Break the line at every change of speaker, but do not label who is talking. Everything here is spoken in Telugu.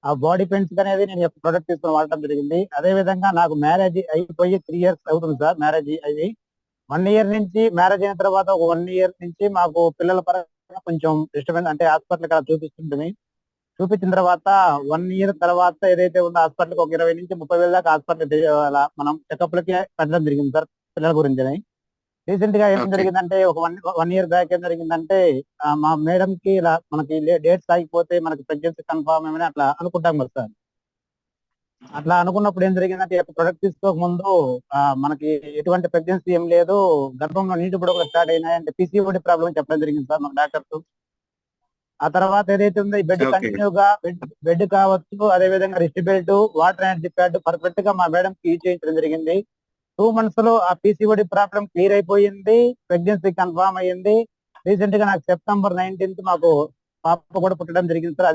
ఆ బాడీ పెయిన్స్ అనేది నేను ప్రొడక్ట్ తీసుకొని వాడటం జరిగింది. అదే విధంగా నాకు మ్యారేజ్ అయిపోయి 3 ఇయర్స్ అవుతుంది సార్ మ్యారేజ్ అయ్యి. 1 ఇయర్ నుంచి మ్యారేజ్ అయిన తర్వాత ఒక 1 ఇయర్ నుంచి మాకు పిల్లల పరంగా కొంచెం డిస్టర్బెన్స్ అంటే హాస్పిటల్‌కి అలా చూపిస్తుంటిమి. చూపించిన తర్వాత 1 ఇయర్ తర్వాత ఏదైతే ఉందో హాస్పిటల్‌కి ఒక 20,000-30,000 దాకా హాస్పిటల్ అలా మనం చెకప్‌లకి పెట్టడం జరిగింది సార్ పిల్లల గురించని. రీసెంట్‌గా ఏం
ఓకే.
జరిగిందంటే ఒక 1 ఇయర్ బ్యాక్ ఏం జరిగిందంటే మా మేడంకి ఇలా మనకి డేట్స్ ఆగిపోతే మనకి ప్రెగ్నెన్సీ కన్ఫర్మ్ అని అట్లా అనుకుంటాం కదా సార్. అట్లా అనుకున్నప్పుడు ఏం జరిగిందంటే ప్రొడక్ట్ తీసుకోక ముందు మనకి ఎటువంటి ప్రెగ్నెన్సీ ఏం లేదు. గర్భంలో నీటి బుడగలు స్టార్ట్ అయినాయంటే పీసీఓడి ప్రాబ్లమ్ అని చెప్పడం జరిగింది సార్ మాకు డాక్టర్స్. ఆ తర్వాత ఏదైతే ఉందో ఈ బెడ్
ఓకే.
కంటిన్యూగా బెడ్ కావచ్చు, అదే విధంగా wrist belt, water energy pad perfect గా మా మేడంకి యూజ్ చేయించడం జరిగింది. 2 మంత్స్ లో ఆ పీసీఓడి ప్రాబ్లమ్ క్లియర్ అయిపోయింది. ప్రెగ్నెన్సీ కన్ఫర్మ్ అయ్యింది. రీసెంట్ గా నాకు సెప్టెంబర్ 19th మాకు పాప కూడా పుట్టడం జరిగింది సార్.